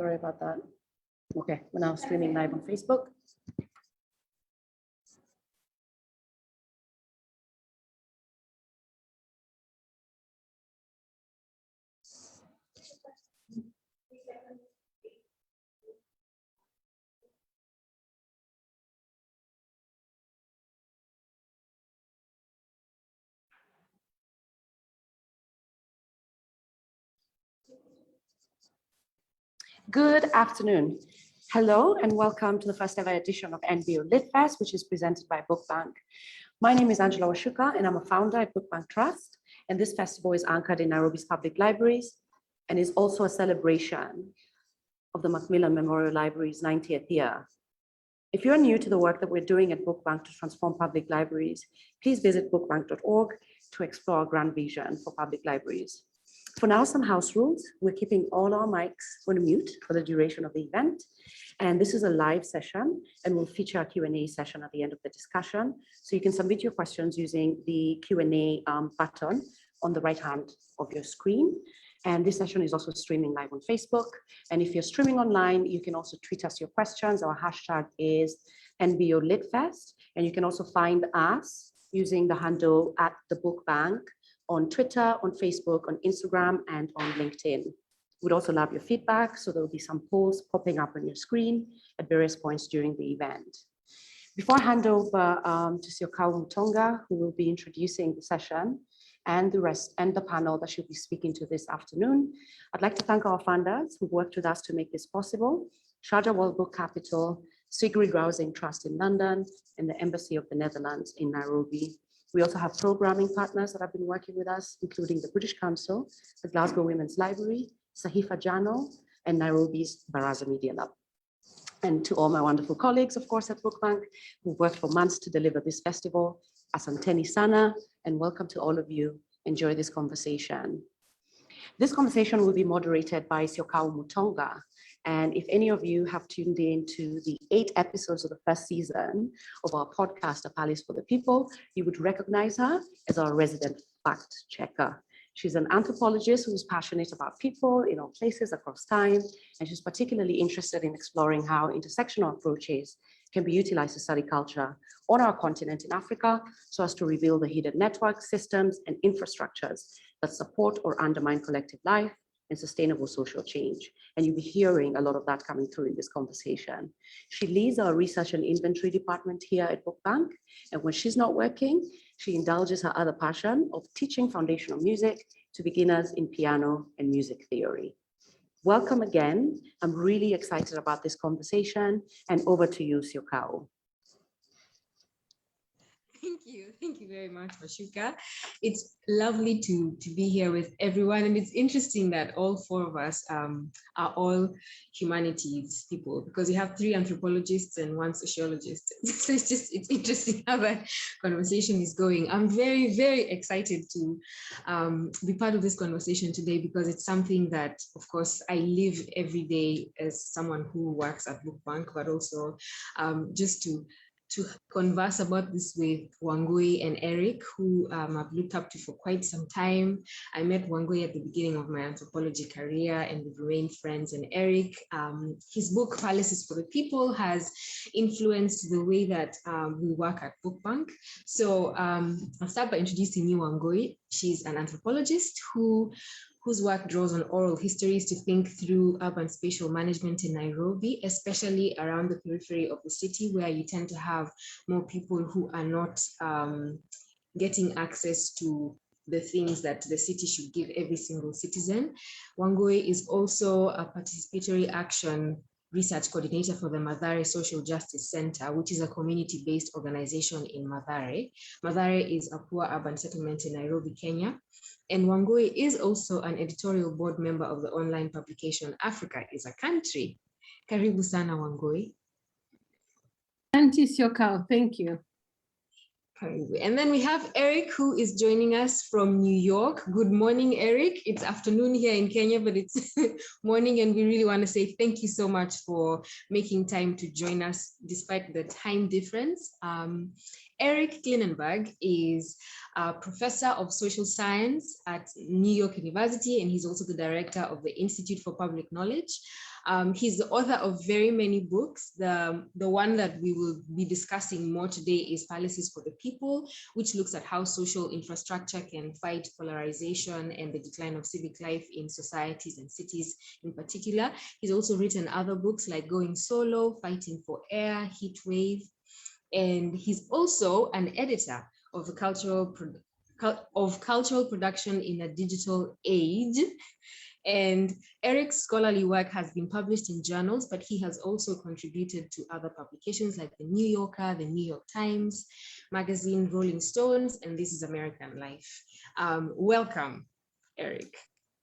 Sorry about that. Okay, we're now streaming live on Facebook. Good afternoon. Hello and welcome to the first ever edition of NBO Lit Fest, which is presented by Book Bank. My name is Angela Washuka and I'm a founder at Book Bank Trust. And this festival is anchored in Nairobi's public libraries and is also a celebration of the Macmillan Memorial Library's 90th year. If you're new to the work that we're doing at Book Bank to transform public libraries, please visit bookbank.org to explore our grand vision for public libraries. For now, some house rules. We're keeping all our mics on mute for the duration of the event. And this is a live session and we'll feature a Q&A session at the end of the discussion. So you can submit your questions using the Q&A button on the right hand of your screen. And this session is also streaming live on Facebook. And if you're streaming online, you can also tweet us your questions. Our hashtag is NBO LitFest. And you can also find us using the handle at the Book Bank on Twitter, on Facebook, on Instagram, and on LinkedIn. We'd also love your feedback, so there will be some polls popping up on your screen at various points during the event. Before I hand over to Syokau Mutonga, who will be introducing the session, and the rest and the panel that she'll be speaking to this afternoon, I'd like to thank our funders who worked with us to make this possible: Sharjah World Book Capital, Sigrid Rousing Trust in London, and the Embassy of the Netherlands in Nairobi. We also have programming partners that have been working with us, including the British Council, the Glasgow Women's Library, Sahifa Journal, and Nairobi's Baraza Media Lab. And to all my wonderful colleagues, of course, at Book Bank, who worked for months to deliver this festival, Asanteni Sana, and welcome to all of you. Enjoy this conversation. This conversation will be moderated by Syokau Mutonga. And if any of you have tuned in to the 8 episodes of the first season of our podcast, A Palace for the People, you would recognize her as our resident fact checker. She's an anthropologist who's passionate about people in all places across time, and she's particularly interested in exploring how intersectional approaches can be utilized to study culture on our continent in Africa so as to reveal the hidden networks, systems, and infrastructures that support or undermine collective life and sustainable social change. And you'll be hearing a lot of that coming through in this conversation. She leads our research and inventory department here at Book Bank. And when she's not working, she indulges her other passion of teaching foundational music to beginners in piano and music theory. Welcome again. I'm really excited about this conversation, and over to you, Syokau. Thank you very much, Washuka. It's lovely to be here with everyone, and it's interesting that all 4 of us are all humanities people, because we have 3 anthropologists and 1 sociologist. So it's interesting how that conversation is going. I'm very, very excited to be part of this conversation today, because it's something that, of course, I live every day as someone who works at Book Bank, but also just to converse about this with Wangui and Eric, who I've looked up to for quite some time. I met Wangui at the beginning of my anthropology career, and we've remained friends. And Eric, his book, Palaces for the People, has influenced the way that we work at Book Bank. So I'll start by introducing you, Wangui. She's an anthropologist whose work draws on oral histories to think through urban spatial management in Nairobi, especially around the periphery of the city, where you tend to have more people who are not getting access to the things that the city should give every single citizen. Wangui is also a participatory action research coordinator for the Mathare Social Justice Center, which is a community-based organization in Mathare. Mathare is a poor urban settlement in Nairobi, Kenya. And Wangui is also an editorial board member of the online publication Africa is a Country. Karibu sana, Wangui. Auntie Syokau, thank you. And then we have Eric, who is joining us from New York. Good morning, Eric. It's afternoon here in Kenya, but it's morning, and we really want to say thank you so much for making time to join us despite the time difference. Eric Klinenberg is a professor of social science at New York University, and he's also the director of the Institute for Public Knowledge. He's the author of very many books. The one that we will be discussing more today is Palaces for the People, which looks at how social infrastructure can fight polarization and the decline of civic life in societies and cities in particular. He's also written other books like Going Solo, Fighting for Air, Heat Wave, and he's also an editor of the cultural production in a digital age. And Eric's scholarly work has been published in journals, but he has also contributed to other publications like the New Yorker, the New York Times magazine, Rolling Stones, and This is American Life. Welcome, Eric.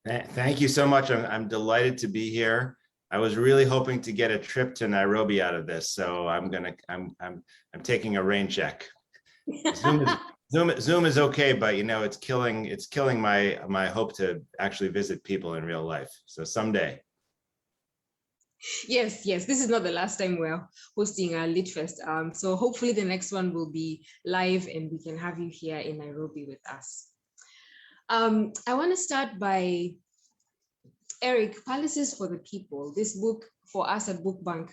Thank you so much. I'm delighted to be here. I was really hoping to get a trip to Nairobi out of this, so I'm taking a rain check. Zoom is okay, but you know it's killing my hope to actually visit people in real life. So someday. Yes, this is not the last time we're hosting a LitFest. So hopefully the next one will be live and we can have you here in Nairobi with us. I want to start by Eric, Palaces for the People. This book for us at Book Bank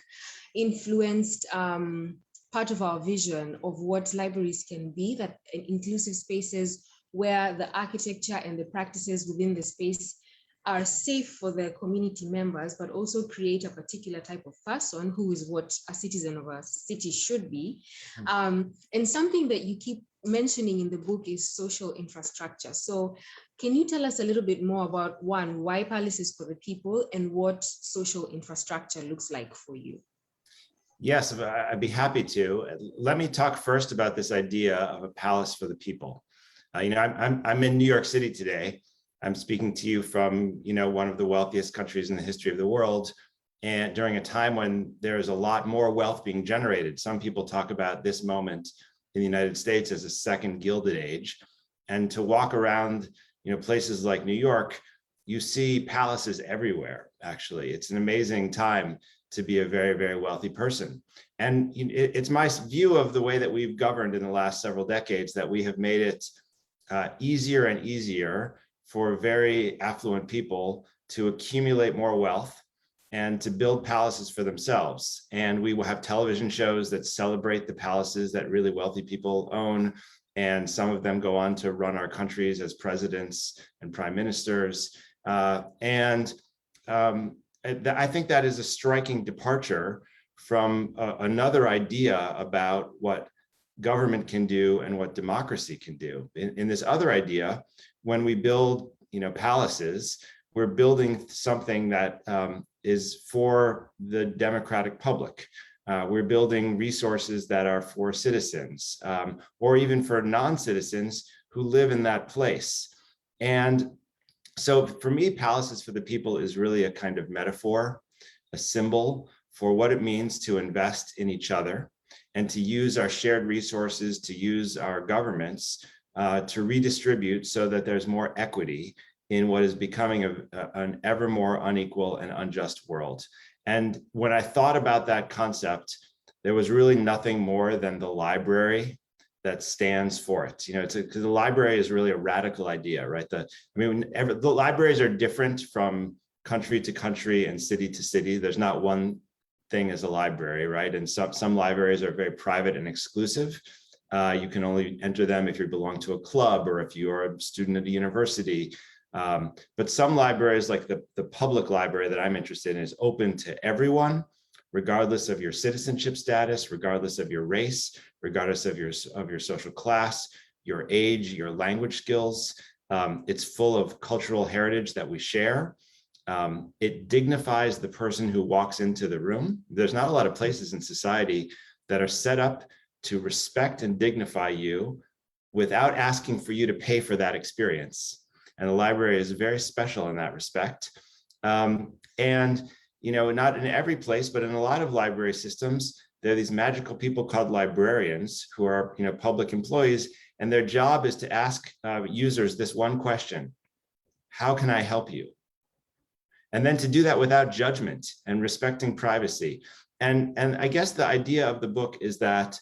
influenced part of our vision of what libraries can be, that inclusive spaces where the architecture and the practices within the space are safe for the community members, but also create a particular type of person who is what a citizen of a city should be. And something that you keep mentioning in the book is social infrastructure. So can you tell us a little bit more about, one, why Palaces for the People and what social infrastructure looks like for you? Yes, I'd be happy to. Let me talk first about this idea of a palace for the people. I'm in New York City today. I'm speaking to you from, one of the wealthiest countries in the history of the world, and during a time when there's a lot more wealth being generated. Some people talk about this moment in the United States as a second Gilded Age. And to walk around, places like New York, you see palaces everywhere, actually. It's an amazing time to be a very, very wealthy person. And it's my view of the way that we've governed in the last several decades that we have made it easier and easier for very affluent people to accumulate more wealth and to build palaces for themselves. And we will have television shows that celebrate the palaces that really wealthy people own. And some of them go on to run our countries as presidents and prime ministers. I think that is a striking departure from another idea about what government can do and what democracy can do. In this other idea, when we build, palaces, we're building something that is for the democratic public. We're building resources that are for citizens, or even for non-citizens who live in that place. And so for me, Palaces for the People is really a kind of metaphor, a symbol for what it means to invest in each other and to use our shared resources, to use our governments to redistribute so that there's more equity in what is becoming an ever more unequal and unjust world. And when I thought about that concept, there was really nothing more than the library that stands for it. Because the library is really a radical idea, right? The libraries are different from country to country and city to city. There's not one thing as a library, right? And some libraries are very private and exclusive. You can only enter them if you belong to a club or if you are a student at a university. But some libraries, like the public library that I'm interested in, is open to everyone, regardless of your citizenship status, regardless of your race, regardless of your social class, your age, your language skills. It's full of cultural heritage that we share. It dignifies the person who walks into the room. There's not a lot of places in society that are set up to respect and dignify you without asking for you to pay for that experience. And the library is very special in that respect. Not in every place, but in a lot of library systems, there are these magical people called librarians who are, public employees, and their job is to ask users this one question: how can I help you? And then to do that without judgment and respecting privacy. And I guess the idea of the book is that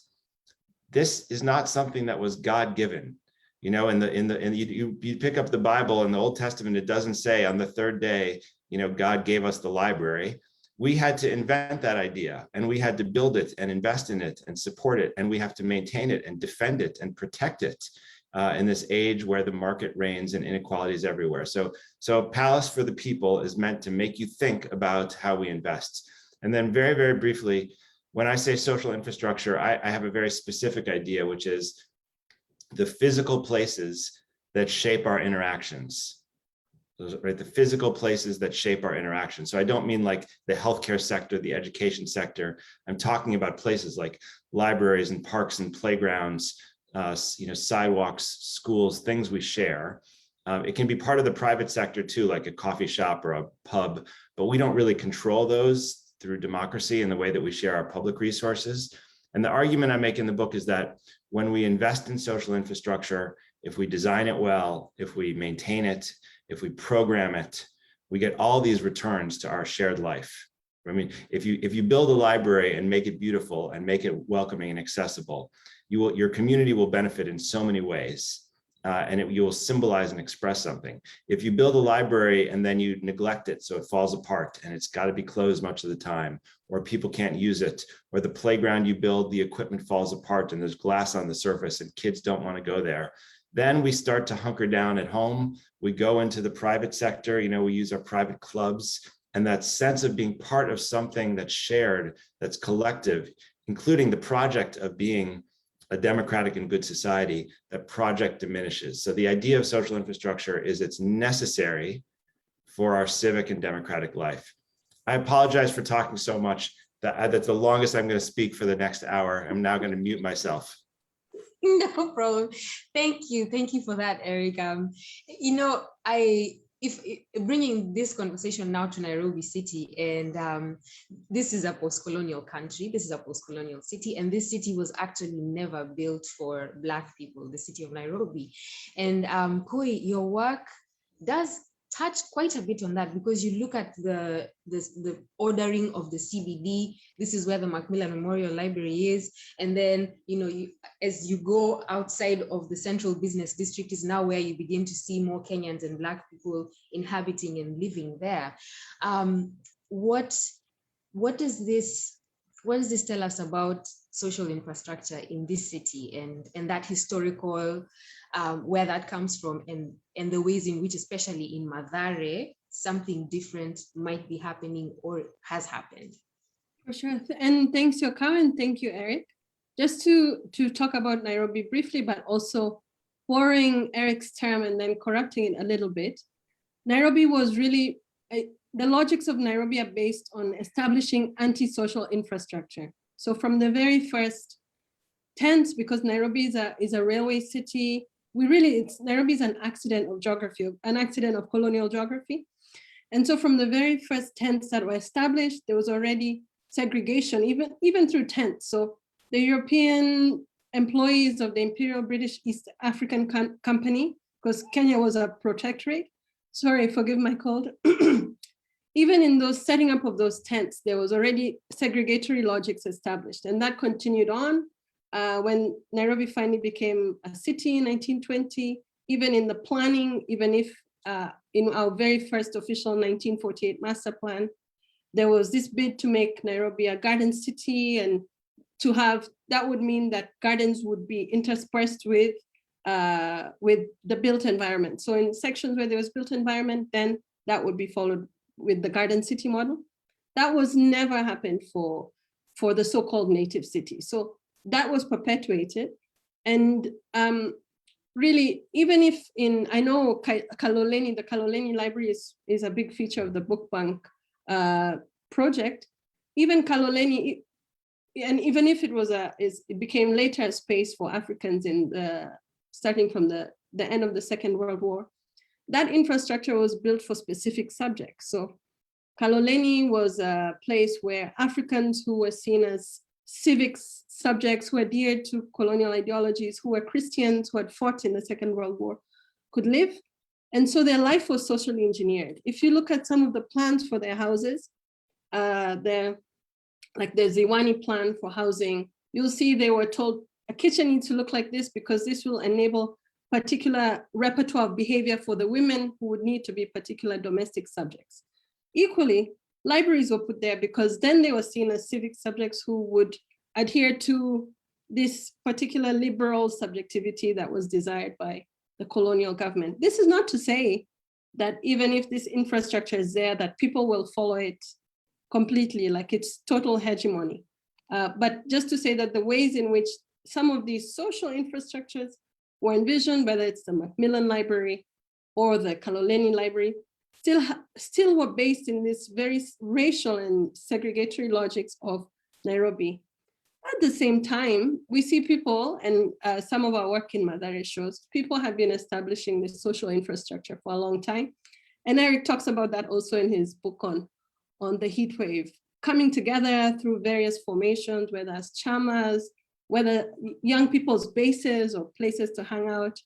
this is not something that was God-given. You know, you pick up the Bible in the Old Testament, it doesn't say on the third day, you know, God gave us the library. We had to invent that idea, and we had to build it and invest in it and support it. And we have to maintain it and defend it and protect it in this age where the market reigns and inequality is everywhere. So Palace for the People is meant to make you think about how we invest. And then very, very briefly, when I say social infrastructure, I have a very specific idea, which is the physical places that shape our interactions. Those, right, the physical places that shape our interactions. So I don't mean like the healthcare sector, the education sector. I'm talking about places like libraries and parks and playgrounds, you know, sidewalks, schools, things we share. It can be part of the private sector too, like a coffee shop or a pub, but we don't really control those through democracy and the way that we share our public resources. And the argument I make in the book is that when we invest in social infrastructure, if we design it well, if we maintain it, if we program it, we get all these returns to our shared life. I mean, if you build a library and make it beautiful and make it welcoming and accessible, your community will benefit in so many ways. And you will symbolize and express something. If you build a library and then you neglect it so it falls apart and it's got to be closed much of the time, or people can't use it, or the playground you build, the equipment falls apart and there's glass on the surface and kids don't want to go there, then we start to hunker down at home. We go into the private sector, you know, we use our private clubs, and that sense of being part of something that's shared, that's collective, including the project of being a democratic and good society, that project diminishes. So the idea of social infrastructure is it's necessary for our civic and democratic life. I apologize for talking so much. That's the longest I'm going to speak for the next hour. I'm now going to mute myself. No problem. Thank you for that, Eric. You know, if bringing this conversation now to Nairobi City, and this is a post-colonial country, this is a post-colonial city, and this city was actually never built for Black people, the city of Nairobi. And Koi, your work does touch quite a bit on that, because you look at the ordering of the CBD. This is where the Macmillan Memorial Library is, and then, you know, as you go outside of the central business district is now where you begin to see more Kenyans and Black people inhabiting and living there. What does this tell us about social infrastructure in this city and that historical, where that comes from, and the ways in which, especially in Mathare, something different might be happening or has happened? For sure. And thanks, Syokau, and thank you, Eric. Just to talk about Nairobi briefly, but also borrowing Eric's term and then correcting it a little bit. Nairobi was really, the logics of Nairobi are based on establishing anti-social infrastructure. So from the very first tense, because Nairobi is a railway city, Nairobi is an accident of geography, an accident of colonial geography. And so from the very first tents that were established, there was already segregation, even through tents. So the European employees of the Imperial British East African Company, because Kenya was a protectorate, sorry, forgive my cold. Even in those setting up of those tents, there was already segregatory logics established, and that continued on when Nairobi finally became a city in 1920. Even in the planning, even if in our very first official 1948 master plan, there was this bid to make Nairobi a garden city, and that would mean that gardens would be interspersed with the built environment. So in sections where there was built environment, then that would be followed with the garden city model. That was never happened for the so-called native city. So that was perpetuated. And really, even if I know Kaloleni, the Kaloleni Library is a big feature of the book bank project, even Kaloleni, and even if it became later a space for Africans starting from the end of the Second World War, that infrastructure was built for specific subjects. So Kaloleni was a place where Africans who were seen as civics subjects, who adhered to colonial ideologies, who were Christians, who had fought in the Second World War, could live. And so their life was socially engineered. If you look at some of the plans for their houses, like the Ziwani plan for housing, you'll see they were told a kitchen needs to look like this because this will enable particular repertoire of behavior for the women who would need to be particular domestic subjects. Equally, libraries were put there because then they were seen as civic subjects who would adhere to this particular liberal subjectivity that was desired by the colonial government. This is not to say that even if this infrastructure is there, that people will follow it completely, like it's total hegemony. But just to say that the ways in which some of these social infrastructures were envisioned, whether it's the Macmillan Library or the Kaloleni Library, still were based in this very racial and segregatory logics of Nairobi. At the same time, we see people, and some of our work in Mathare shows, people have been establishing this social infrastructure for a long time. And Eric talks about that also in his book on the heat wave, coming together through various formations, whether as chamas, whether young people's bases or places to hang out.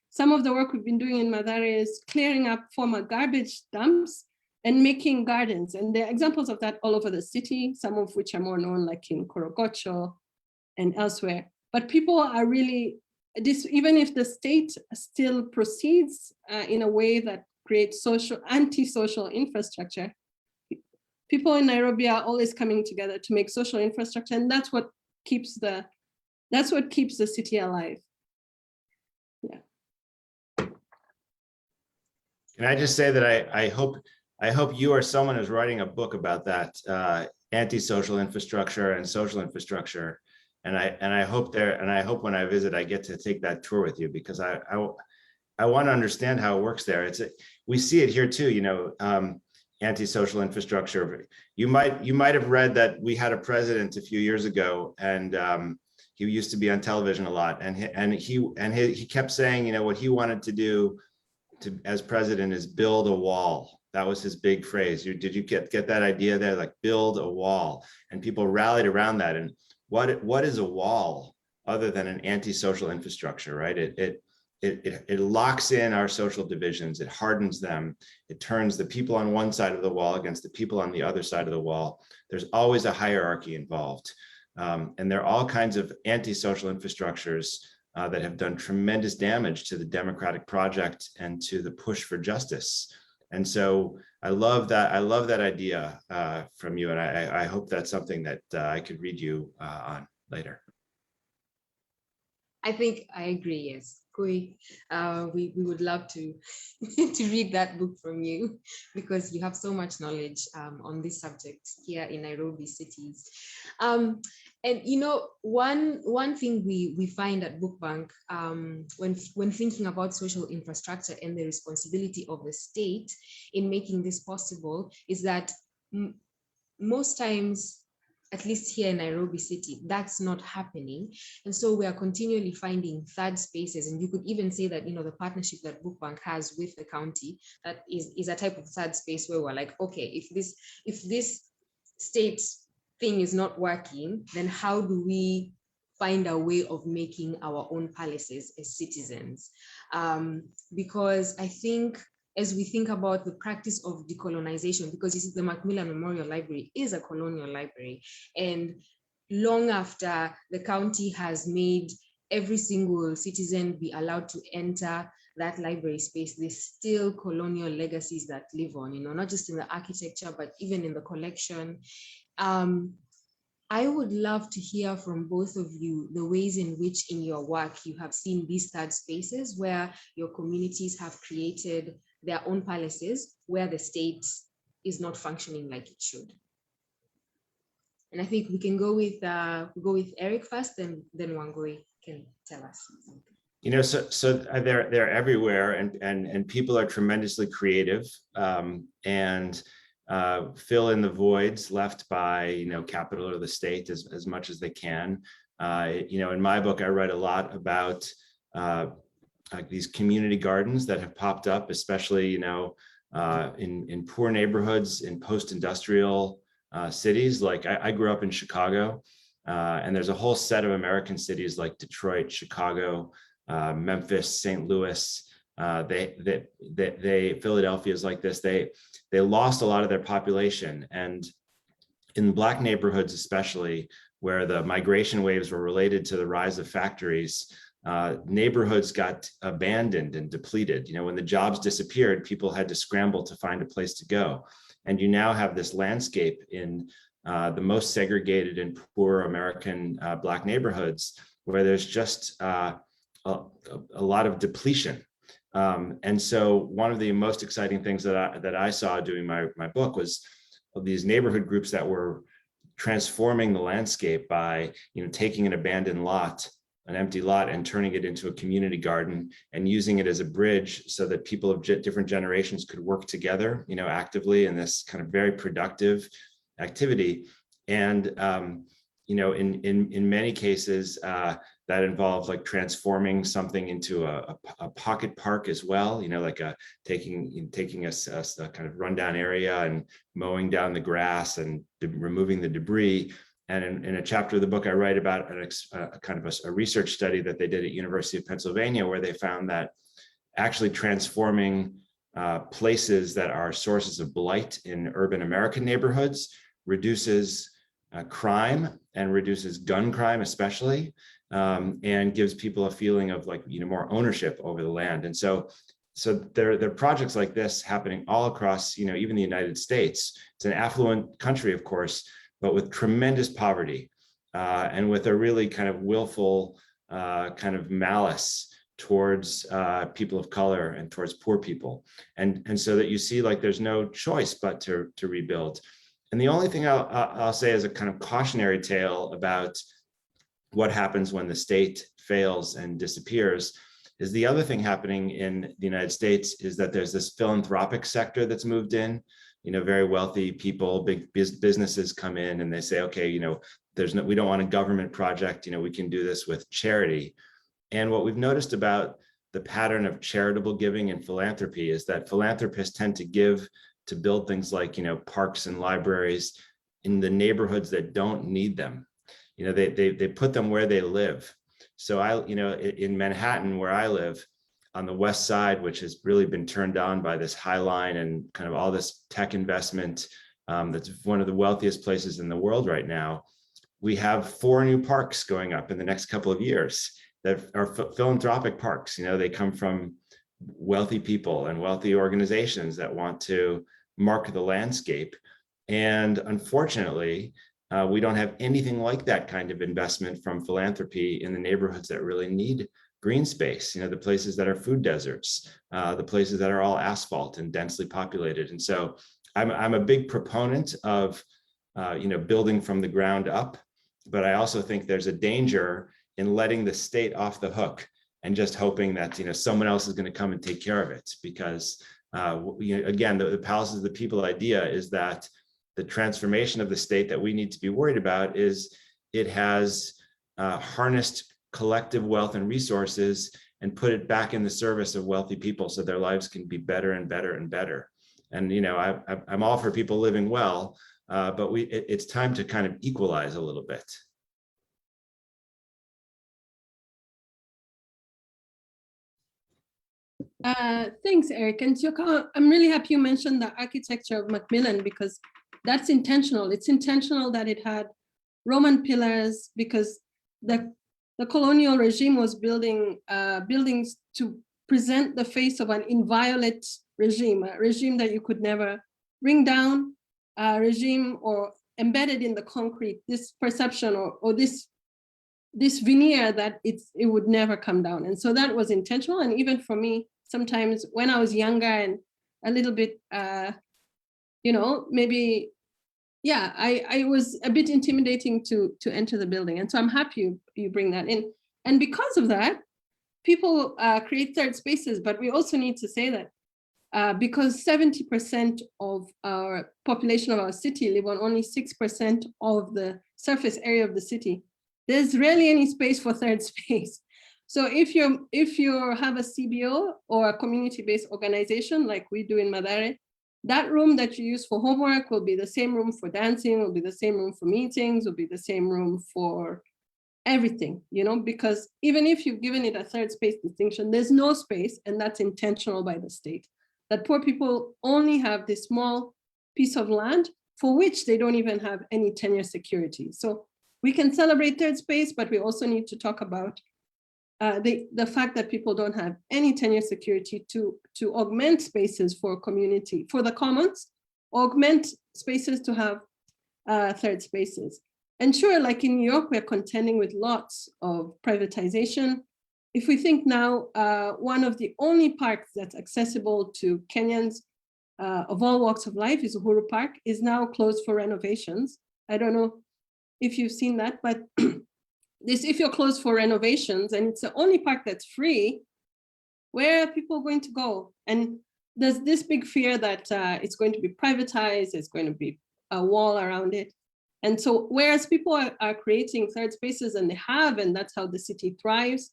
Some of the work we've been doing in Mathare is clearing up former garbage dumps and making gardens. And there are examples of that all over the city, some of which are more known, like in Korogocho and elsewhere. But people are really, even if the state still proceeds in a way that creates anti-social infrastructure, people in Nairobi are always coming together to make social infrastructure, and that's what keeps the city alive. Yeah. Can I just say that I hope you or someone is writing a book about that anti-social infrastructure and social infrastructure, and I hope when I visit I get to take that tour with you, because I want to understand how it works there. We see it here too, you know, anti-social infrastructure. You might have read that we had a president a few years ago, and he used to be on television a lot, and he kept saying, you know, what he wanted to do as president is build a wall. That was his big phrase. Did you get that idea there? Like, build a wall, and people rallied around that. And what is a wall other than an anti-social infrastructure, right? It locks in our social divisions, it hardens them, it turns the people on one side of the wall against the people on the other side of the wall. There's always a hierarchy involved. And there are all kinds of anti-social infrastructures that have done tremendous damage to the democratic project and to the push for justice. And so I love that idea from you, and I hope that's something that I could read you on later. I think I agree, yes. We would love to read that book from you, because you have so much knowledge on this subject here in Nairobi cities. And you know, one thing we find at Book Bank when thinking about social infrastructure and the responsibility of the state in making this possible is that most times, at least here in Nairobi city, that's not happening. And so we are continually finding third spaces. And you could even say that, you know, the partnership that Book Bank has with the county, that is a type of third space where we're like, okay, if this state thing is not working, then how do we find a way of making our own palaces as citizens? Because I think, as we think about the practice of decolonization, because you see, the Macmillan Memorial Library is a colonial library, and long after the county has made every single citizen be allowed to enter that library space, there's still colonial legacies that live on, you know, not just in the architecture, but even in the collection. I would love to hear from both of you the ways in which in your work you have seen these third spaces where your communities have created their own palaces where the state is not functioning like it should. And I think we can go with Eric first, and then Wangui can tell us something. You know, so they're everywhere, and people are tremendously creative and fill in the voids left by, you know, capital or the state as much as they can. You know, in my book, I write a lot about like these community gardens that have popped up, especially, you know, in poor neighborhoods, in post-industrial cities. Like I grew up in Chicago, and there's a whole set of American cities like Detroit, Chicago, Memphis, St. Louis. Philadelphia is like this. They lost a lot of their population, and in Black neighborhoods especially, where the migration waves were related to the rise of factories, neighborhoods got abandoned and depleted. You know, when the jobs disappeared, people had to scramble to find a place to go. And you now have this landscape in the most segregated and poor American Black neighborhoods, where there's just a lot of depletion. And so one of the most exciting things that I saw doing my book was these neighborhood groups that were transforming the landscape by, you know, taking an abandoned lot, an empty lot, and turning it into a community garden and using it as a bridge so that people of different generations could work together, you know, actively in this kind of very productive activity. And you know, in many cases, that involves like transforming something into a pocket park as well, you know, like taking a kind of rundown area and mowing down the grass and removing the debris. And in a chapter of the book, I write about a research study that they did at University of Pennsylvania, where they found that actually transforming places that are sources of blight in urban American neighborhoods reduces crime and reduces gun crime, especially, and gives people a feeling of, like, you know, more ownership over the land. And so there are projects like this happening all across, you know, even the United States. It's an affluent country, of course, but with tremendous poverty and with a really kind of willful kind of malice towards people of color and towards poor people. And so that you see, like, there's no choice but to rebuild. And the only thing I'll say as a kind of cautionary tale about what happens when the state fails and disappears is the other thing happening in the United States is that there's this philanthropic sector that's moved in. You know, very wealthy people, big businesses come in and they say, okay, you know, we don't want a government project, you know, we can do this with charity. And what we've noticed about the pattern of charitable giving and philanthropy is that philanthropists tend to give to build things like, you know, parks and libraries in the neighborhoods that don't need them. You know, they put them where they live. So you know, in Manhattan, where I live, on the West Side, which has really been turned on by this High Line and kind of all this tech investment, that's one of the wealthiest places in the world right now. We have 4 new parks going up in the next couple of years that are philanthropic parks. You know, they come from wealthy people and wealthy organizations that want to mark the landscape. And unfortunately, we don't have anything like that kind of investment from philanthropy in the neighborhoods that really need green space, you know, the places that are food deserts, the places that are all asphalt and densely populated. And so I'm a big proponent of, you know, building from the ground up, but I also think there's a danger in letting the state off the hook and just hoping that, you know, someone else is going to come and take care of it. Because, you know, again, the palaces of the people idea is that the transformation of the state that we need to be worried about is it has harnessed collective wealth and resources and put it back in the service of wealthy people so their lives can be better and better and better. And, you know, I'm all for people living well, but it's time to kind of equalize a little bit. Thanks, Eric. And Syokau, I'm really happy you mentioned the architecture of Macmillan, because that's intentional. It's intentional that it had Roman pillars, because the colonial regime was building buildings to present the face of an inviolate regime, a regime that you could never bring down, a regime or embedded in the concrete, this perception or this veneer that it would never come down. And so that was intentional. And even for me, sometimes when I was younger and a little bit, you know, maybe, yeah, I was a bit intimidating to enter the building. And so I'm happy you bring that in. And because of that, people create third spaces, but we also need to say that because 70% of our population of our city live on only 6% of the surface area of the city, there's rarely any space for third space. So if you have a CBO or a community-based organization like we do in Mathare, that room that you use for homework will be the same room for dancing, will be the same room for meetings, will be the same room for everything, you know, because even if you've given it a third space distinction, there's no space, and that's intentional by the state, that poor people only have this small piece of land for which they don't even have any tenure security. So we can celebrate third space, but we also need to talk about the fact that people don't have any tenure security to augment spaces for community, for the commons, augment spaces to have third spaces. And sure, like in New York, we're contending with lots of privatization. If we think now, one of the only parks that's accessible to Kenyans of all walks of life is Uhuru Park, is now closed for renovations. I don't know if you've seen that, but if you're closed for renovations and it's the only park that's free, where are people going to go? And there's this big fear that it's going to be privatized, it's going to be a wall around it. And so whereas people are creating third spaces, and they have, and that's how the city thrives,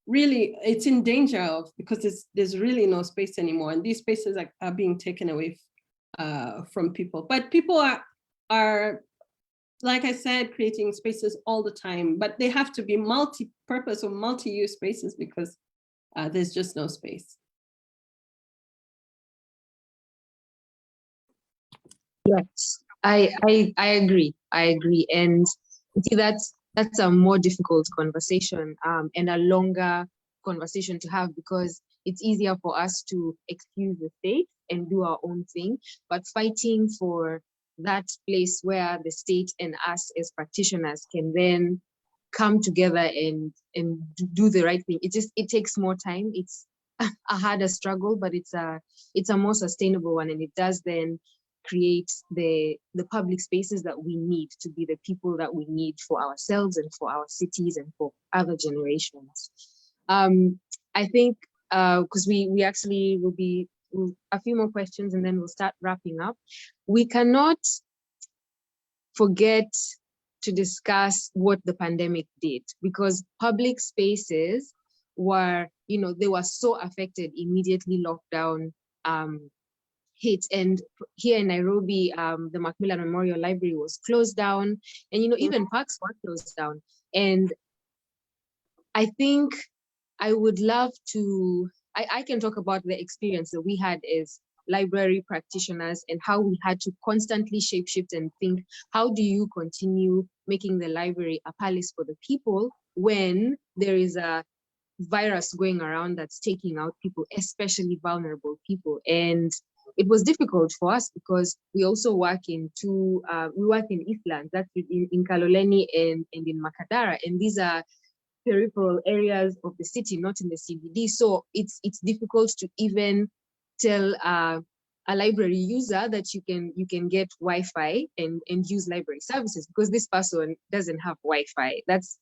really it's in danger of, because there's really no space anymore. And these spaces are being taken away from people. But people are, like I said, creating spaces all the time, but they have to be multi-purpose or multi-use spaces because there's just no space. Yes, I agree. I agree. And see, that's a more difficult conversation and a longer conversation to have, because it's easier for us to excuse the state and do our own thing, but fighting for that place where the state and us as practitioners can then come together and do the right thing. It takes more time. It's a harder struggle, but it's a more sustainable one, and it does then create the public spaces that we need to be the people that we need for ourselves and for our cities and for other generations. I think because we actually will be a few more questions and then we'll start wrapping up. We cannot forget to discuss what the pandemic did, because public spaces were, they were so affected immediately lockdown hit. And here in Nairobi, the Macmillan Memorial Library was closed down, and even parks were closed down. And I think I would love to, I can talk about the experience that we had as library practitioners and how we had to constantly shapeshift and think, how do you continue making the library a palace for the people when there is a virus going around that's taking out people, especially vulnerable people? And it was difficult for us because we also work in Eastlands, that's in Kaloleni and in Makadara, and these are peripheral areas of the city, not in the CBD. So it's difficult to even tell a library user that you can get Wi-Fi and use library services, because this person doesn't have Wi-Fi. That's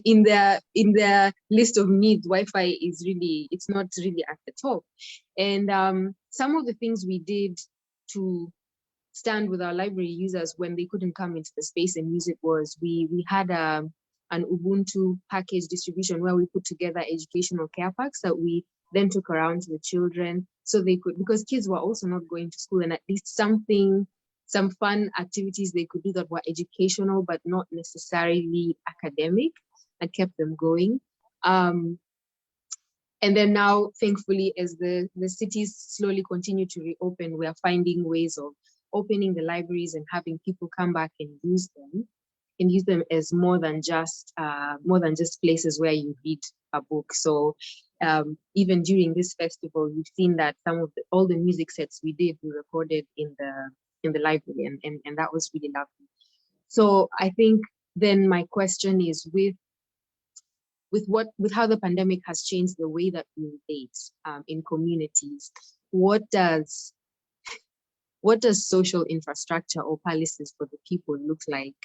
in the list of needs. Wi-Fi it's not really at the top. And some of the things we did to stand with our library users when they couldn't come into the space and use it was we had an Ubuntu package distribution where we put together educational care packs that we then took around to the children so they could, because kids were also not going to school, and at least some fun activities they could do that were educational but not necessarily academic, that kept them going. And then now, thankfully, as the cities slowly continue to reopen, we are finding ways of opening the libraries and having people come back and use them as more than just places where you read a book. So even during this festival, we've seen that all the music sets we recorded in the library, and that was really lovely. So I think then my question is, with how the pandemic has changed the way that we relate in communities, what does social infrastructure or policies for the people look like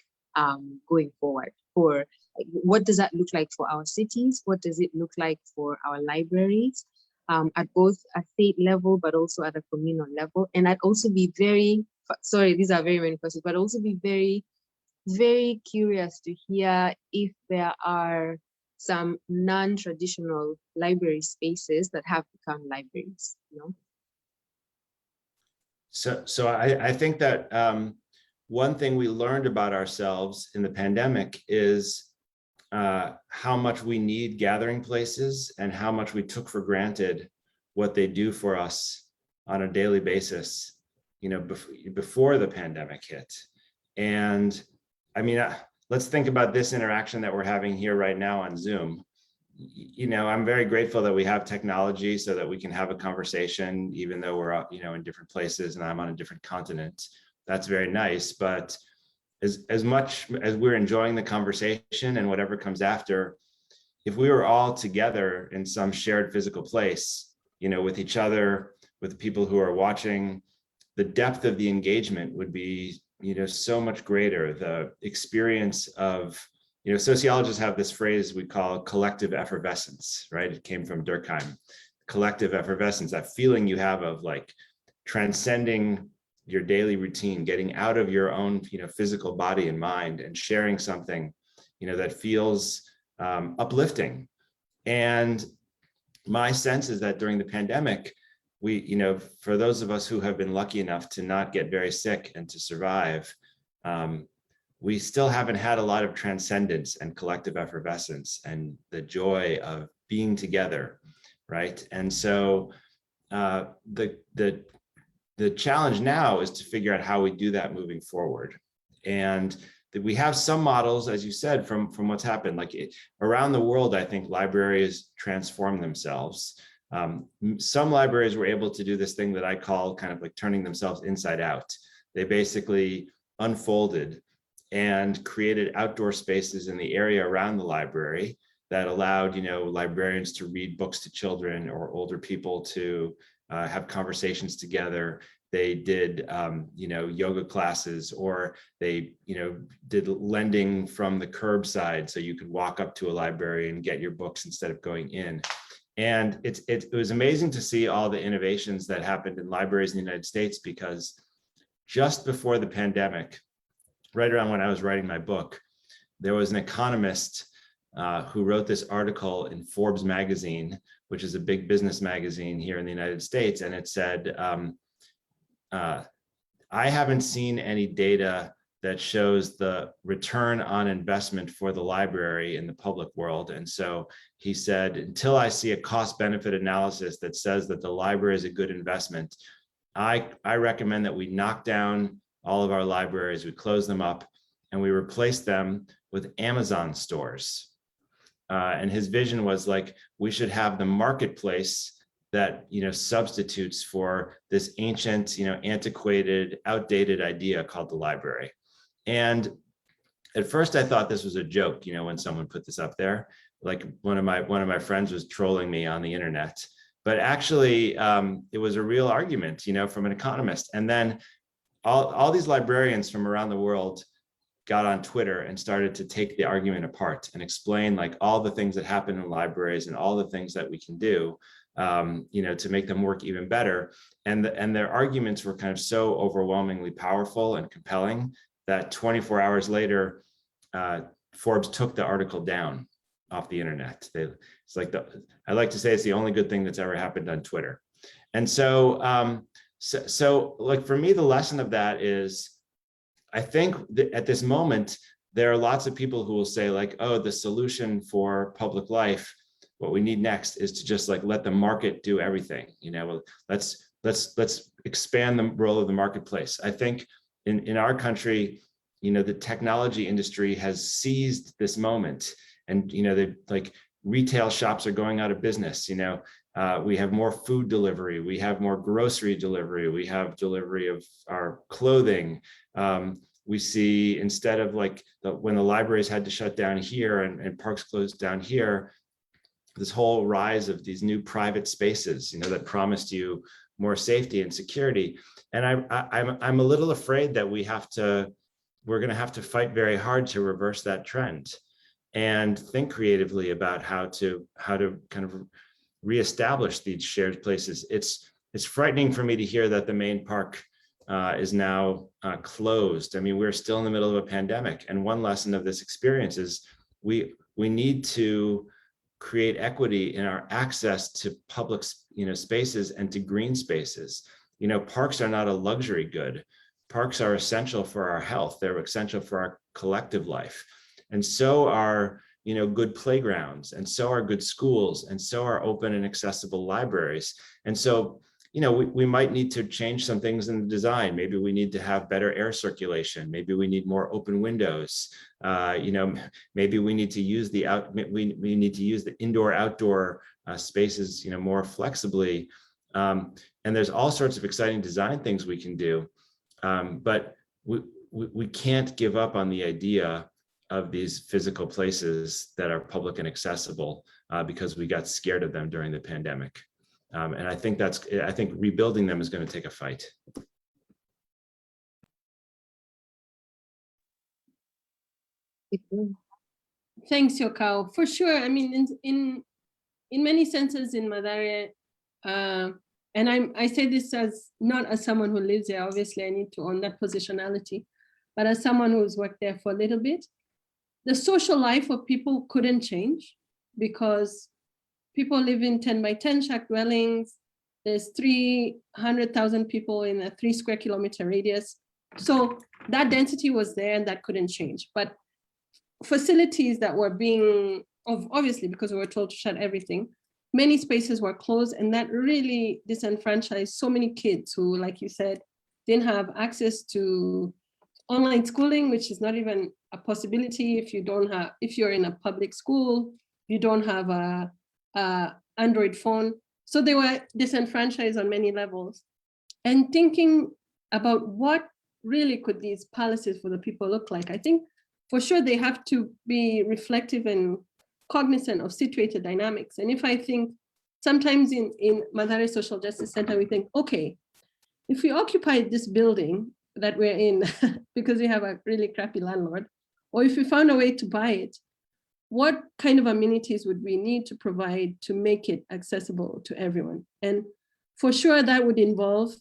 going forward? What does that look like for our cities? What does it look like for our libraries at both a state level, but also at a communal level? And I'd also be these are very many questions, but also be very, very curious to hear if there are some non-traditional library spaces that have become libraries, So I think that one thing we learned about ourselves in the pandemic is how much we need gathering places and how much we took for granted what they do for us on a daily basis, before the pandemic hit. And I mean, let's think about this interaction that we're having here right now on Zoom. I'm very grateful that we have technology so that we can have a conversation, even though we're in different places and I'm on a different continent. That's very nice. But as much as we're enjoying the conversation and whatever comes after, if we were all together in some shared physical place, with each other, with people who are watching, the depth of the engagement would be, so much greater. The experience of, sociologists have this phrase we call collective effervescence, right? It came from Durkheim. Collective effervescence, that feeling you have of like transcending your daily routine, getting out of your own, physical body and mind and sharing something, that feels uplifting. And my sense is that during the pandemic, we, for those of us who have been lucky enough to not get very sick and to survive, we still haven't had a lot of transcendence and collective effervescence and the joy of being together, right? And so the challenge now is to figure out how we do that moving forward. And we have some models, as you said, from what's happened. Like around the world, I think libraries transform themselves. Some libraries were able to do this thing that I call kind of like turning themselves inside out. They basically unfolded and created outdoor spaces in the area around the library that allowed, librarians to read books to children or older people to have conversations together. They did, yoga classes, or they, did lending from the curbside, so you could walk up to a library and get your books instead of going in. And it was amazing to see all the innovations that happened in libraries in the United States, because just before the pandemic, right around when I was writing my book, there was an economist who wrote this article in Forbes magazine, which is a big business magazine here in the United States. And it said, I haven't seen any data that shows the return on investment for the library in the public world. And so he said, until I see a cost benefit analysis that says that the library is a good investment, I recommend that we knock down all of our libraries, we close them up, and we replace them with Amazon stores. And his vision was like, we should have the marketplace that, substitutes for this ancient, antiquated, outdated idea called the library. And at first I thought this was a joke, when someone put this up there, like one of my friends was trolling me on the internet, but actually it was a real argument, from an economist. And then all these librarians from around the world got on Twitter and started to take the argument apart and explain like all the things that happen in libraries and all the things that we can do, to make them work even better. And their arguments were kind of so overwhelmingly powerful and compelling that 24 hours later, Forbes took the article down off the internet. It's like I like to say it's the only good thing that's ever happened on Twitter. And so, so like for me, the lesson of that is, I think that at this moment, there are lots of people who will say like, oh, the solution for public life, what we need next is to just like let the market do everything. Let's expand the role of the marketplace. I think in our country, the technology industry has seized this moment, and like retail shops are going out of business. We have more food delivery, we have more grocery delivery, we have delivery of our clothing. We see, instead of like when the libraries had to shut down here and parks closed down here, this whole rise of these new private spaces, that promised you more safety and security. And I'm a little afraid that we're going to have to fight very hard to reverse that trend and think creatively about how to kind of reestablish these shared places. It's frightening for me to hear that the main park is now closed. I mean, we're still in the middle of a pandemic. And one lesson of this experience is we need to create equity in our access to public, spaces and to green spaces. Parks are not a luxury good. Parks are essential for our health. They're essential for our collective life. And so are, good playgrounds, and so are good schools, and so are open and accessible libraries. And so we might need to change some things in the design. Maybe we need to have better air circulation. Maybe we need more open windows. Maybe we need to use we need to use the indoor-outdoor spaces, more flexibly. And there's all sorts of exciting design things we can do, but we can't give up on the idea of these physical places that are public and accessible because we got scared of them during the pandemic. And I think rebuilding them is going to take a fight. Thanks, Syokau. For sure. I mean, in many senses in Mathare, and I say this not as someone who lives there, obviously I need to own that positionality, but as someone who's worked there for a little bit, the social life of people couldn't change because people live in 10 by 10 shack dwellings. There's 300,000 people in a 3 square kilometer radius. So that density was there and that couldn't change. But facilities that were being, obviously because we were told to shut everything, many spaces were closed, and that really disenfranchised so many kids who, like you said, didn't have access to online schooling, which is not even a possibility if you're in a public school, you don't have a Android phone. So they were disenfranchised on many levels. And thinking about what really could these palaces for the people look like, I think for sure they have to be reflective and cognizant of situated dynamics. And if I think sometimes in Mathare Social Justice Center, we think, okay, if we occupy this building that we're in because we have a really crappy landlord, or if we found a way to buy it, what kind of amenities would we need to provide to make it accessible to everyone? And for sure that would involve,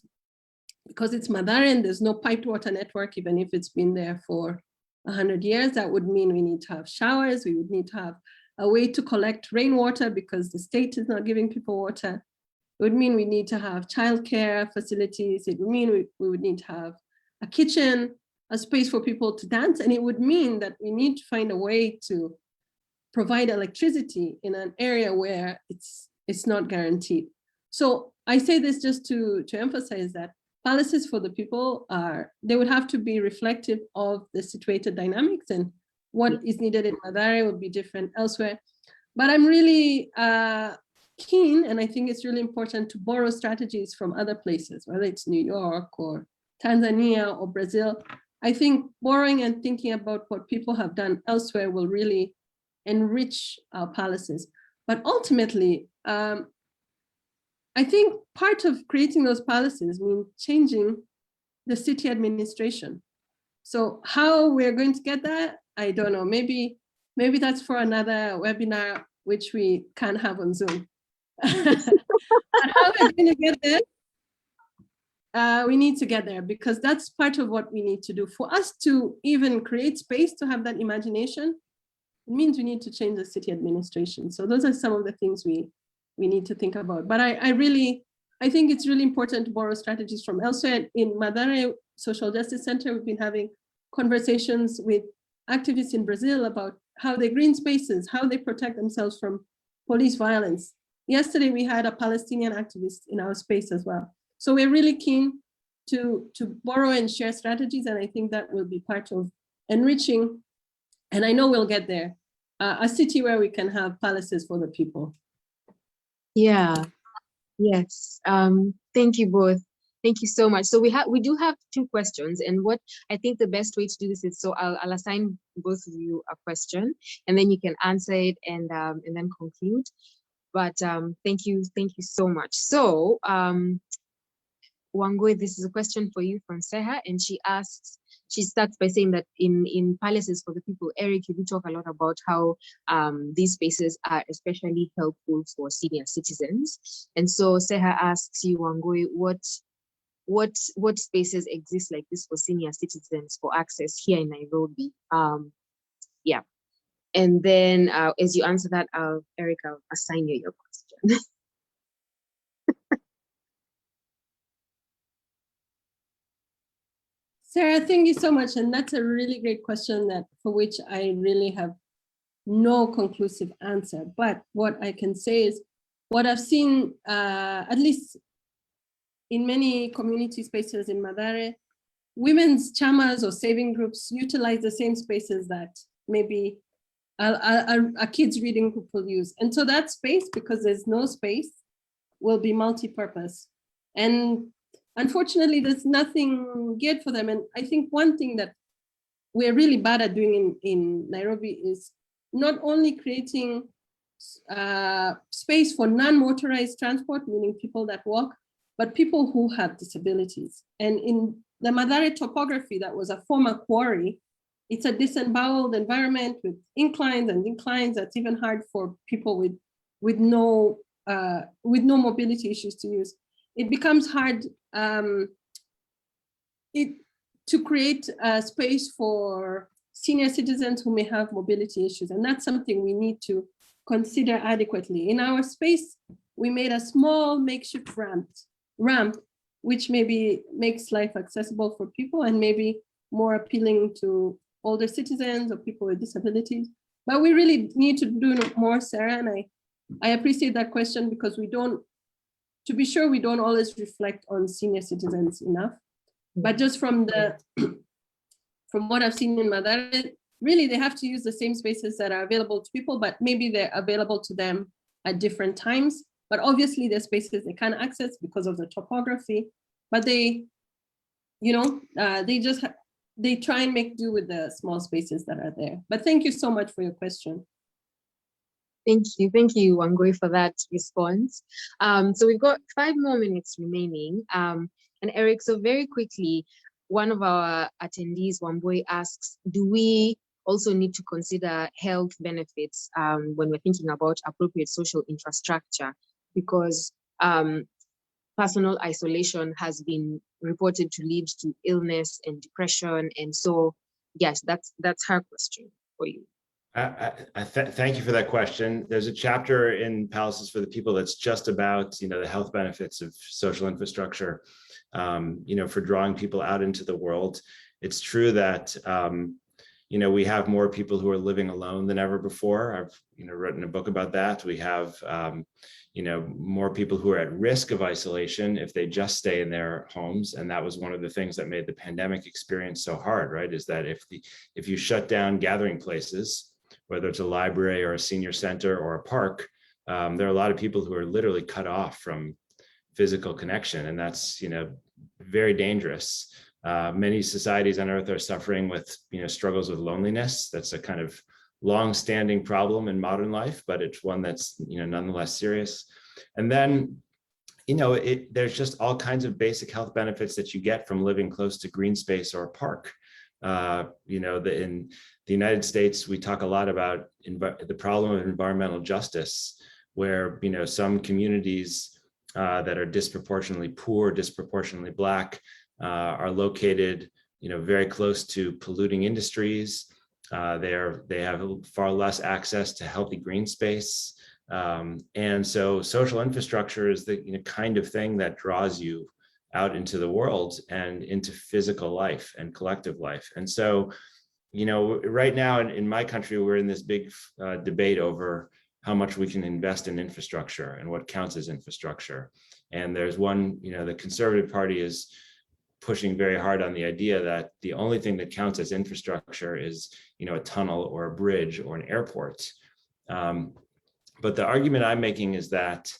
because it's Mathare and there's no piped water network, even if it's been there for 100 years, that would mean we need to have showers, we would need to have a way to collect rainwater because the state is not giving people water. It would mean we need to have childcare facilities. It would mean we would need to have a kitchen, a space for people to dance. And it would mean that we need to find a way to provide electricity in an area where it's not guaranteed. So I say this just to emphasize that palaces for the people they would have to be reflective of the situated dynamics, and what is needed in Mathare would be different elsewhere. But I'm really keen, and I think it's really important to borrow strategies from other places, whether it's New York or Tanzania or Brazil. I think borrowing and thinking about what people have done elsewhere will really enrich our palaces. But ultimately, I think part of creating those palaces means changing the city administration. So how we're going to get that, I don't know. Maybe that's for another webinar, which we can have on Zoom. But how we're going to get there, we need to get there, because that's part of what we need to do. For us to even create space to have that imagination, it means we need to change the city administration. So those are some of the things we need to think about. But I think it's really important to borrow strategies from elsewhere. In Mathare Social Justice Center, we've been having conversations with activists in Brazil about how they green spaces, how they protect themselves from police violence. Yesterday, we had a Palestinian activist in our space as well. So we're really keen to borrow and share strategies, and I think that will be part of enriching, and I know we'll get there, a city where we can have palaces for the people. Yeah, yes. Thank you both. Thank you so much. So we do have 2 questions, and what I think the best way to do this is, so I'll assign both of you a question, and then you can answer it and then conclude. But thank you so much. So Wangui, this is a question for you from Seha, and she starts by saying that in palaces for the people, Eric, you do talk a lot about how these spaces are especially helpful for senior citizens. And so Seha asks you, Wangui, what spaces exist like this for senior citizens for access here in Nairobi? Yeah. And then as you answer that, Eric, I'll assign you your question. Sarah, thank you so much. And that's a really great question for which I really have no conclusive answer. But what I can say is what I've seen, at least in many community spaces in Mathare, women's chamas or saving groups utilize the same spaces that maybe a kids reading group will use. And so that space, because there's no space, will be multi-purpose. And unfortunately, there's nothing geared for them. And I think one thing that we're really bad at doing in Nairobi is not only creating space for non-motorized transport, meaning people that walk, but people who have disabilities. And in the Mathare topography, that was a former quarry, it's a disemboweled environment with inclines and declines that's even hard for people with no mobility issues to use. It becomes hard to create a space for senior citizens who may have mobility issues. And that's something we need to consider adequately. In our space, we made a small makeshift ramp, which maybe makes life accessible for people and maybe more appealing to older citizens or people with disabilities. But we really need to do more, Sarah, and I appreciate that question, because to be sure, we don't always reflect on senior citizens enough. But just from what I've seen in Mathare, really they have to use the same spaces that are available to people, but maybe they're available to them at different times. But obviously there's spaces they can't access because of the topography, but they try and make do with the small spaces that are there. But thank you so much for your question. Thank you, Wangui, for that response. So we've got 5 more minutes remaining. And Eric, so very quickly, one of our attendees, Wangui, asks, do we also need to consider health benefits when we're thinking about appropriate social infrastructure? Because personal isolation has been reported to lead to illness and depression. And so, yes, that's her question for you. Thank you for that question. There's a chapter in Palaces for the People that's just about, the health benefits of social infrastructure, for drawing people out into the world. It's true that, we have more people who are living alone than ever before. I've, written a book about that. We have, more people who are at risk of isolation if they just stay in their homes. And that was one of the things that made the pandemic experience so hard, right? Is that if you shut down gathering places, whether it's a library or a senior center or a park, there are a lot of people who are literally cut off from physical connection. And that's, very dangerous. Many societies on earth are suffering with, struggles with loneliness. That's a kind of long-standing problem in modern life, but it's one that's, nonetheless serious. And then, there's just all kinds of basic health benefits that you get from living close to green space or a park. In the United States, we talk a lot about the problem of environmental justice, where, some communities that are disproportionately poor, disproportionately Black, are located, very close to polluting industries. They have far less access to healthy green space. And so social infrastructure is the kind of thing that draws you out into the world and into physical life and collective life. And so, right now in my country, we're in this big debate over how much we can invest in infrastructure and what counts as infrastructure. And there's one, the Conservative Party is pushing very hard on the idea that the only thing that counts as infrastructure is, a tunnel or a bridge or an airport. But the argument I'm making is that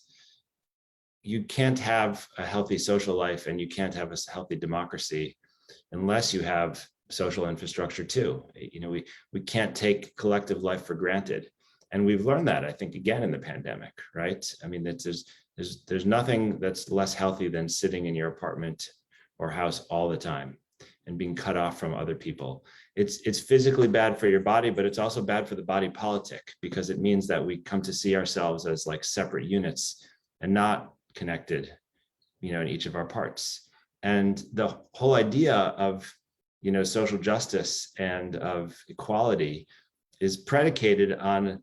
you can't have a healthy social life and you can't have a healthy democracy unless you have social infrastructure too. We can't take collective life for granted. And we've learned that, I think, again in the pandemic, right? I mean, there's nothing that's less healthy than sitting in your apartment or house all the time and being cut off from other people. It's physically bad for your body, but it's also bad for the body politic, because it means that we come to see ourselves as like separate units and not connected, in each of our parts. And the whole idea of, social justice and of equality is predicated on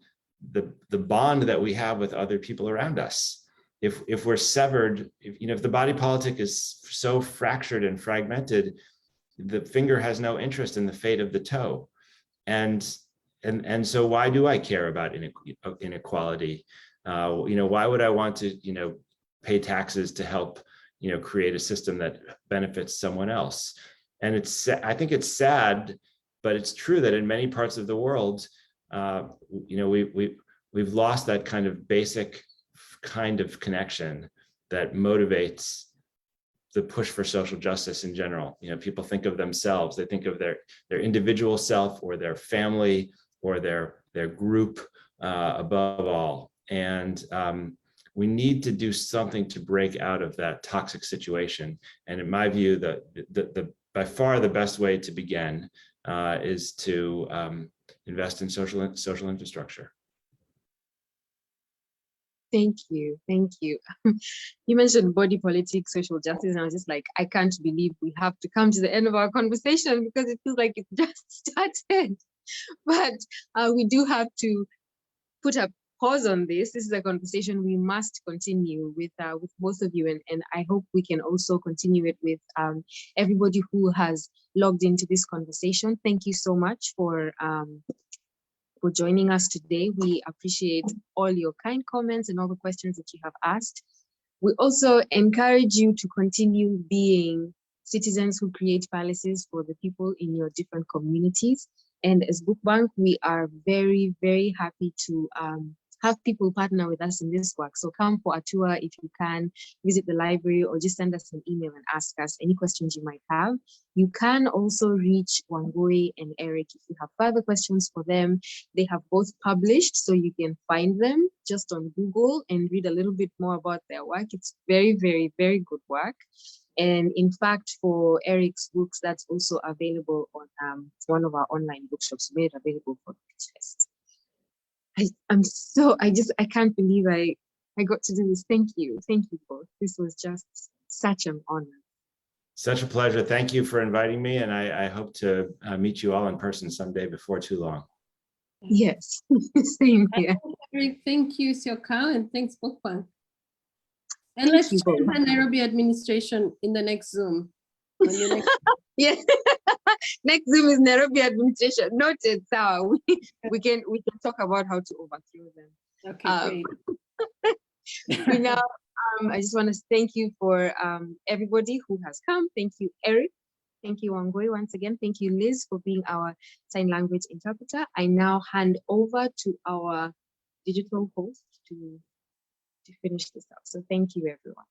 the bond that we have with other people around us. If we're severed, if the body politic is so fractured and fragmented, the finger has no interest in the fate of the toe. And so why do I care about inequality? Why would I want to, pay taxes to help, create a system that benefits someone else. And I think it's sad, but it's true that in many parts of the world, we've lost that kind of basic kind of connection that motivates the push for social justice in general. People think of themselves, they think of their individual self or their family or their group above all. And we need to do something to break out of that toxic situation. And in my view, the by far the best way to begin is to invest in social infrastructure. Thank you. Thank you. You mentioned body politics, social justice, and I was just like, I can't believe we have to come to the end of our conversation because it feels like it just started. But we do have to put a pause on this. This is a conversation we must continue with both of you, and I hope we can also continue it with everybody who has logged into this conversation. Thank you so much for joining us today. We appreciate all your kind comments and all the questions that you have asked. We also encourage you to continue being citizens who create policies for the people in your different communities. And as Book Bank, we are very, very happy to have people partner with us in this work. So come for a tour if you can, visit the library, or just send us an email and ask us any questions you might have. You can also reach Wangui and Eric if you have further questions for them. They have both published, so you can find them just on Google and read a little bit more about their work. It's very, very, very good work. And in fact, for Eric's books, that's also available on one of our online bookshops. We made it available for the Fest. I can't believe I got to do this. Thank you both. This was just such an honor. Such a pleasure. Thank you for inviting me, and I hope to meet you all in person someday before too long. Yes, same here. Thank you, Syokau, and thanks, Book Bank. And let's change the Nairobi administration in the next Zoom. Yes, next Zoom is Nairobi administration. Noted. So we can talk about how to overthrow them. Okay, great. We now, I just want to thank you for everybody who has come. Thank you, Eric. Thank you, Wangui, once again. Thank you, Liz, for being our sign language interpreter. I now hand over to our digital host to finish this up. So thank you, everyone.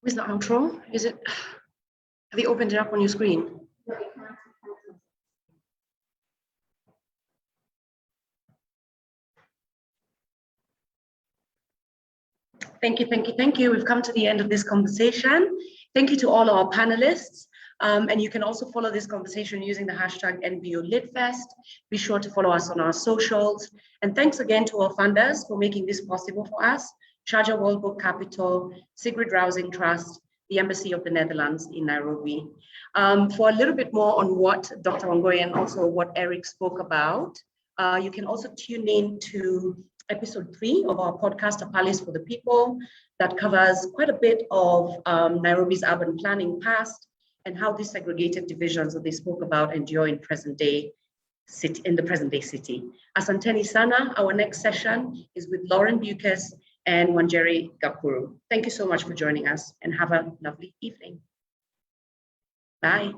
Where's the outro? Is it, have you opened it up on your screen? Thank you. We've come to the end of this conversation. Thank you to all our panelists. And you can also follow this conversation using the hashtag NBOLitFest. Be sure to follow us on our socials. And thanks again to our funders for making this possible for us. Sharjah World Book Capital, Sigrid Rousing Trust, the Embassy of the Netherlands in Nairobi. For a little bit more on what Dr. Wangui and also what Eric spoke about, you can also tune in to episode 3 of our podcast, A Palace for the People, that covers quite a bit of Nairobi's urban planning past and how these segregated divisions that they spoke about endure in the present day city. Asanteni sana. Our next session is with Lauren Bucas and Wanjeri Gakuru. Thank you so much for joining us and have a lovely evening. Bye.